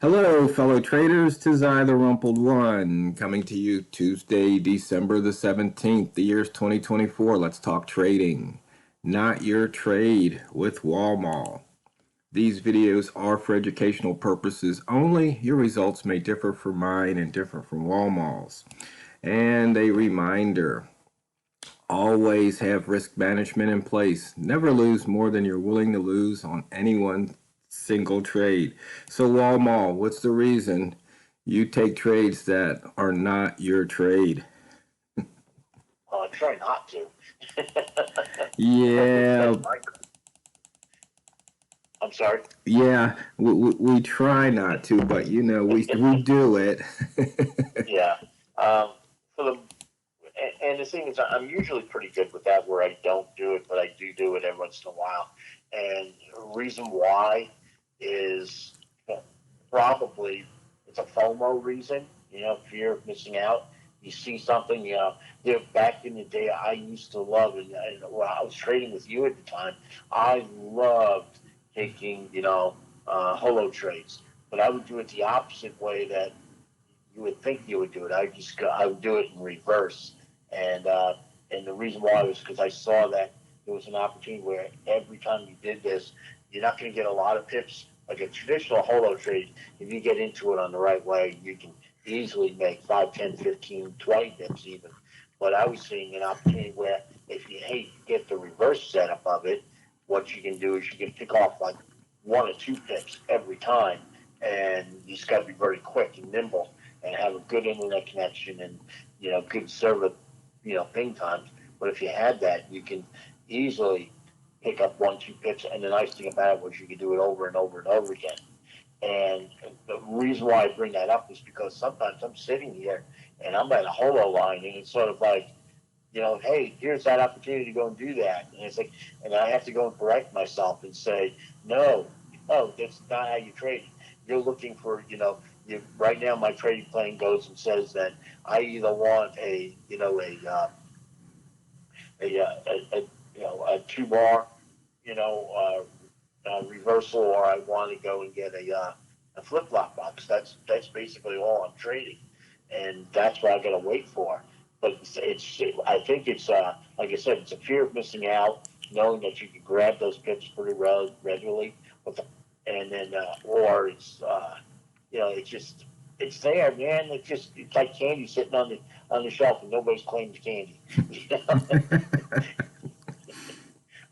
Hello, fellow traders. 'Tis I, TheRumpledOne, coming to you Tuesday, December the 17th. The year's 2024. Let's talk trading. Not your trade with Walmal. These videos are for educational purposes only. Your results may differ from mine and differ from Walmal's. And a reminder, always have risk management in place. Never lose more than you're willing to lose on any one single trade. So Walmart, what's the reason you take trades that are not your trade? I try not to. Yeah, I'm sorry. yeah, we try not to, but we do it. Yeah. For the and the thing is, I'm usually pretty good with that, where I don't do it, but I do it every once in a while. And the reason why is probably it's a FOMO reason. Fear of missing out. You see something. Back in the day, I used to love it. When I was trading with you at the time, I loved taking holo trades, but I would do it the opposite way that you would think you would do it. I would do it in reverse, and the reason why was because I saw that there was an opportunity where every time you did this, you're not going to get a lot of pips like a traditional holo trade. If you get into it on the right way, you can easily make 5, 10, 15, 20 pips even. But I was seeing an opportunity where if you get the reverse setup of it, what you can do is you can pick off like 1 or 2 pips every time, and you just got to be very quick and nimble and have a good internet connection and good server ping times. But if you had that, you can easily pick up 1, 2 pips. And the nice thing about it was you could do it over and over and over again. And the reason why I bring that up is because sometimes I'm sitting here and I'm at a holo line, and it's sort of like, hey, here's that opportunity to go and do that. And it's like, and I have to go and correct myself and say, no, that's not how you trade. You're looking for, right now my trading plan goes and says that I either want a 2 bar, reversal, or I want to go and get a flip flop box. That's basically all I'm trading, and that's what I got to wait for. But I think it's like I said, it's a fear of missing out, knowing that you can grab those pips pretty readily, and then or it's there, man. It's like candy sitting on the shelf and nobody's claimed the candy.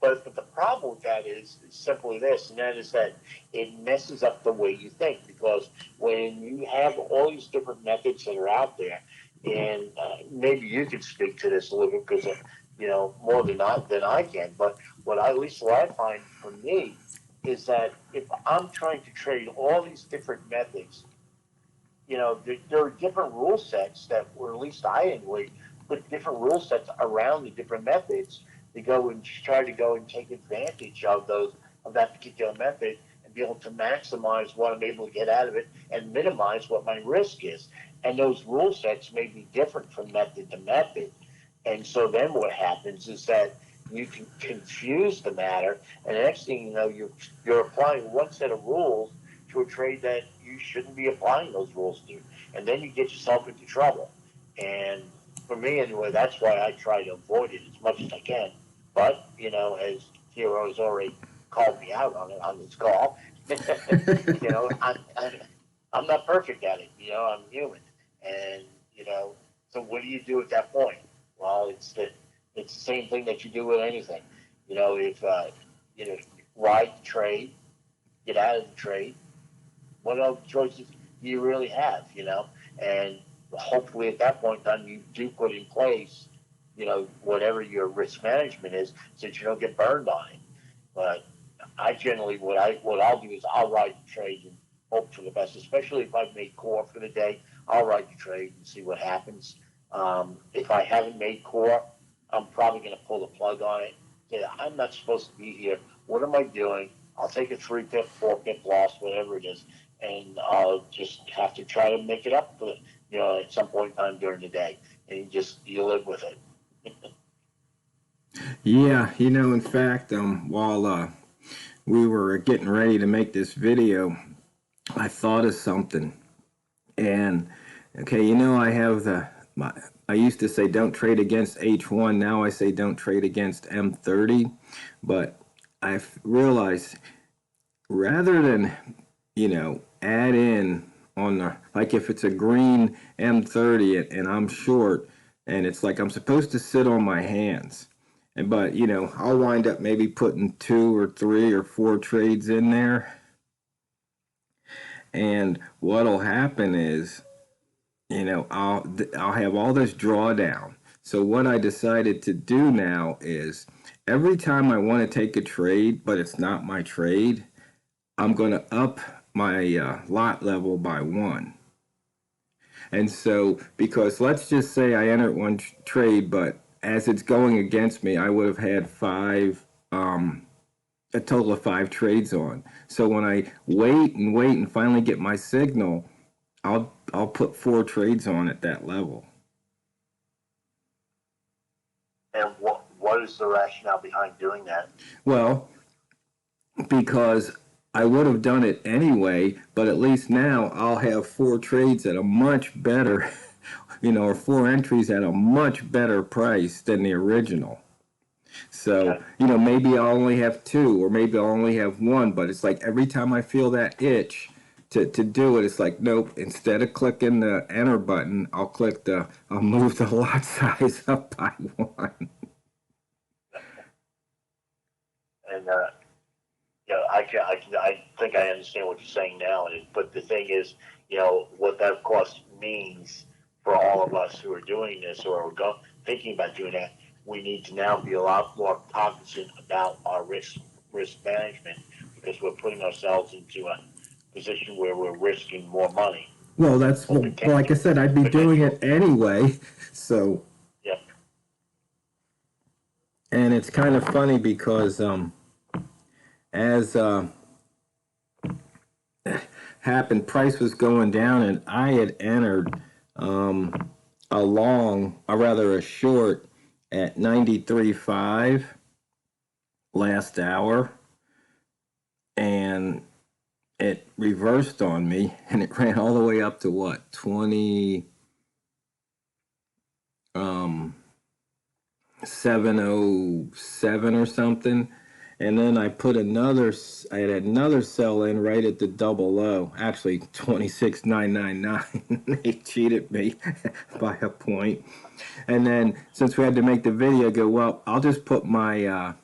But the problem with that is simply this, and that is that it messes up the way you think, because when you have all these different methods that are out there, and maybe you could speak to this a little bit because more than I can. But at least what I find for me is that if I'm trying to trade all these different methods, there are different rule sets that, or at least I anyway, put different rule sets around the different methods to go and try to go and take advantage of that particular method and be able to maximize what I'm able to get out of it and minimize what my risk is. And those rule sets may be different from method to method. And so then what happens is that you can confuse the matter, and the next thing you know, you're applying one set of rules to a trade that you shouldn't be applying those rules to, and then you get yourself into trouble. And for me, anyway, that's why I try to avoid it as much as I can. But as Hero has already called me out on this call, I'm not perfect at it. I'm human, and so what do you do at that point? Well, it's the same thing that you do with anything. If ride the trade, get out of the trade. What other choices do you really have? And hopefully at that point in time you do put in place, whatever your risk management is, so that you don't get burned on it. But I generally what I'll do is I'll ride the trade and hope for the best, especially if I've made core for the day. I'll ride the trade and see what happens. If I haven't made core, I'm probably going to pull the plug on it. Say, I'm not supposed to be here. What am I doing? I'll take a 3-pip, 4-pip loss, whatever it is, and I'll just have to try to make it up for at some point in time during the day, and you live with it. Yeah, in fact, while we were getting ready to make this video, I thought of something. And okay, you know, I used to say don't trade against H1. Now I say don't trade against M30. But I've realized rather than, add in on the, like if it's a green M30 and I'm short and it's like I'm supposed to sit on my hands. But, I'll wind up maybe putting 2 or 3 or 4 trades in there. And what'll happen is, I'll have all this drawdown. So what I decided to do now is every time I want to take a trade, but it's not my trade, I'm going to up my lot level by 1. And so, because let's just say I entered one trade, but as it's going against me, I would have had a total of 5 trades on. So when I wait and finally get my signal, I'll put 4 trades on at that level. And what is the rationale behind doing that? Well, because I would have done it anyway, but at least now I'll have 4 trades at a much better, or 4 entries at a much better price than the original. So, maybe I'll only have 2 or maybe I'll only have 1, but it's like every time I feel that itch to do it, it's like, nope, instead of clicking the enter button, I'll move the lot size up by 1. And I think I understand what you're saying now. But the thing is, what that of course means for all of us who are doing this or are thinking about doing that, we need to now be a lot more cognizant about our risk management, because we're putting ourselves into a position where we're risking more money. Well, like I said, I'd be doing it anyway. So, yeah. And it's kind of funny because as happened, price was going down, and I had entered a short at 93.5 last hour, and it reversed on me, and it ran all the way up to what, 707 or something. And then I had another sell in right at the double low, actually 26,999. They cheated me by a point. And then since we had to make the video, I go, well, I'll just put my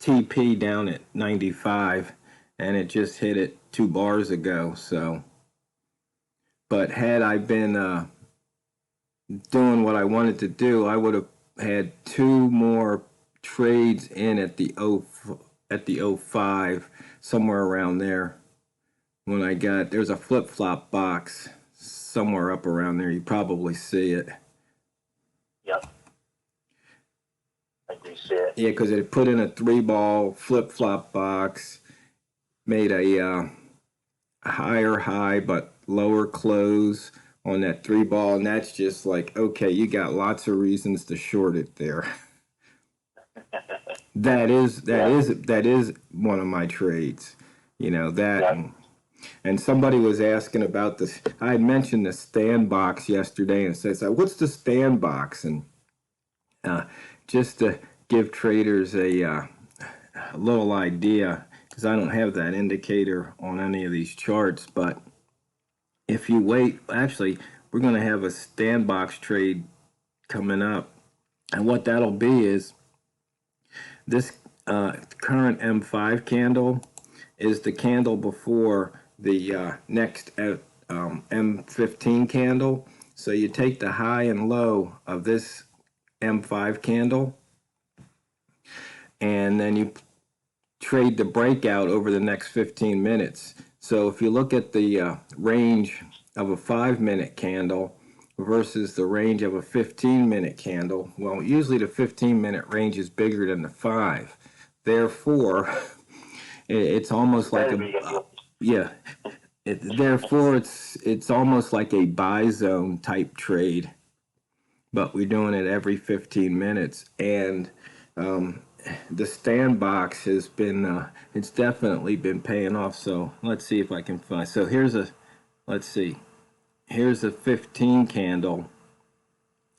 TP down at 95, and it just hit it 2 bars ago. So, but had I been doing what I wanted to do, I would have had 2 more trades in at the 05, somewhere around there. When there's a flip-flop box somewhere up around there. You probably see it. Yep. I do see it. Yeah, because it put in a 3-ball flip-flop box, made a higher high but lower close on that 3-ball, and that's just like, okay, you got lots of reasons to short it there. That is one of my trades, that. And somebody was asking about this. I had mentioned the stand box yesterday, and said, "What's the stand box?" And just to give traders a little idea, because I don't have that indicator on any of these charts, but if you wait, actually, we're going to have a stand box trade coming up, and what that'll be is this current M5 candle is the candle before the next M15 candle. So you take the high and low of this M5 candle, and then you trade the breakout over the next 15 minutes. So if you look at the range of a 5-minute candle versus the range of a 15-minute candle, well, usually the 15-minute range is bigger than the 5. Therefore, it's almost like therefore it's almost like a buy zone type trade, but we're doing it every 15 minutes. And the stand box has been, it's definitely been paying off. So let's see if I can find. So let's see, here's a 15 candle,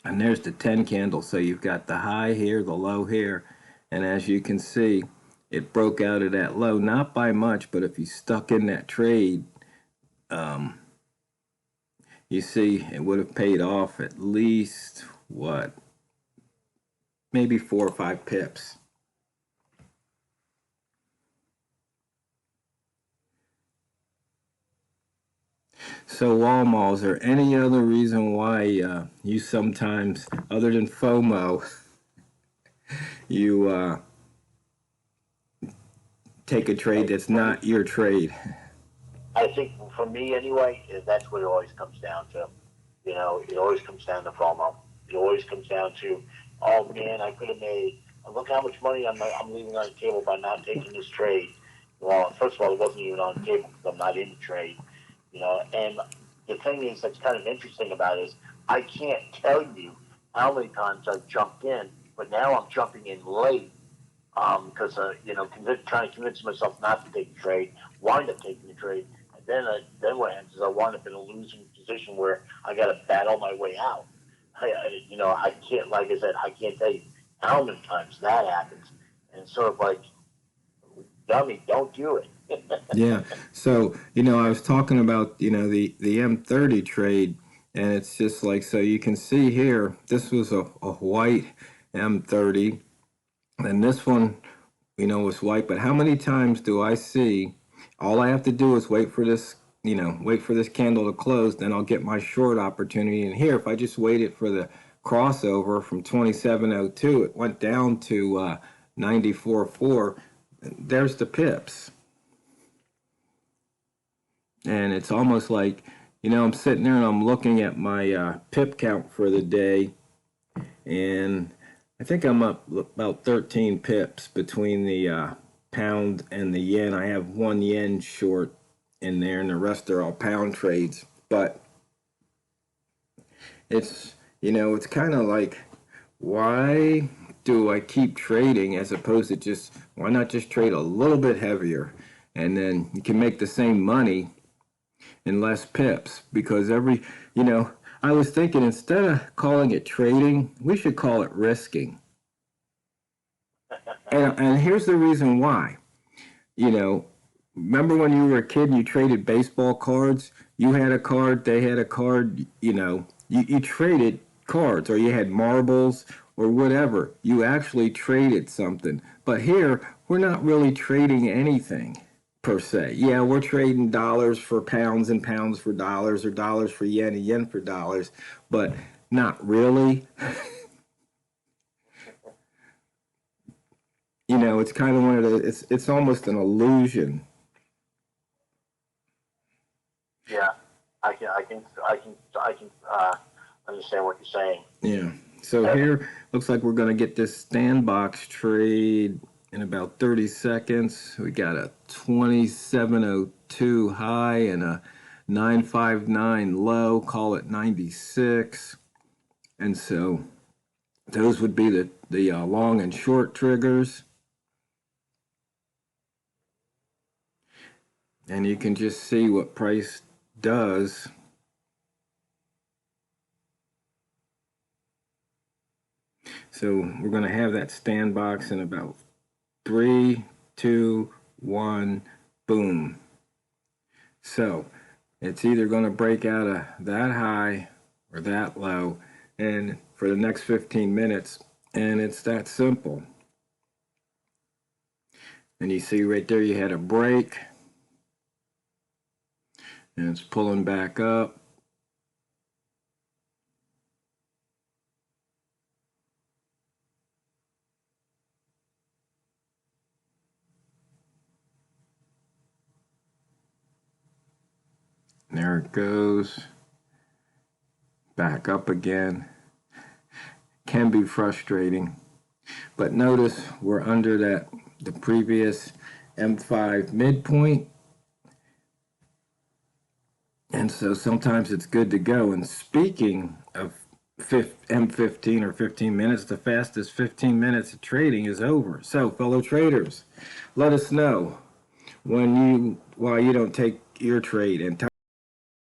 and there's the 10 candle. So you've got the high here, the low here, and as you can see, it broke out of that low, not by much, but if you stuck in that trade, you see it would have paid off at least, what, maybe 4 or 5 pips. So Walmal, is there any other reason why you sometimes, other than FOMO, you take a trade that's not your trade? I think for me anyway, that's what it always comes down to. It always comes down to FOMO. It always comes down to, oh man, I could have made. Look how much money I'm leaving on the table by not taking this trade. Well, first of all, it wasn't even on the table because I'm not in the trade. And the thing is that's kind of interesting about it is I can't tell you how many times I've jumped in, but now I'm jumping in late because trying to convince myself not to take the trade, wind up taking the trade, and then what happens is I wind up in a losing position where I got to battle my way out. I can't, like I said, I can't tell you how many times that happens, and it's sort of like, dummy, don't do it. Yeah. So, I was talking about, the M30 trade, and it's just like, so you can see here, this was a white M30, and this one, was white. But how many times do I see, all I have to do is wait for this, wait for this candle to close, then I'll get my short opportunity. And here, if I just waited for the crossover from 2702, it went down to 94.4, there's the pips. And it's almost like, I'm sitting there and I'm looking at my pip count for the day, and I think I'm up about 13 pips between the pound and the yen. I have 1 yen short in there, and the rest are all pound trades. But it's kind of like, why do I keep trading as opposed to why not just trade a little bit heavier, and then you can make the same money and less pips? Because I was thinking, instead of calling it trading, we should call it risking. And here's the reason why. Remember when you were a kid and you traded baseball cards? You had a card, they had a card, you traded cards, or you had marbles or whatever. You actually traded something. But here, we're not really trading anything per se. Yeah, we're trading dollars for pounds and pounds for dollars, or dollars for yen and yen for dollars, but not really. It's kind of one of the, it's almost an illusion. Yeah, I can understand what you're saying. Yeah. So here, looks like we're going to get this stand-box trade in about 30 seconds. We got a 2702 high and a 959 low, call it 96. And so those would be the long and short triggers. And you can just see what price does. So we're going to have that stand box in about 3, 2, 1, boom. So it's either going to break out of that high or that low, and for the next 15 minutes, and it's that simple. And you see right there, you had a break, and it's pulling back up. There it goes. Back up again. Can be frustrating. But notice we're under the previous M5 midpoint. And so sometimes it's good to go. And speaking of M15 or 15 minutes, the fastest 15 minutes of trading is over. So, fellow traders, let us know why you don't take your trade and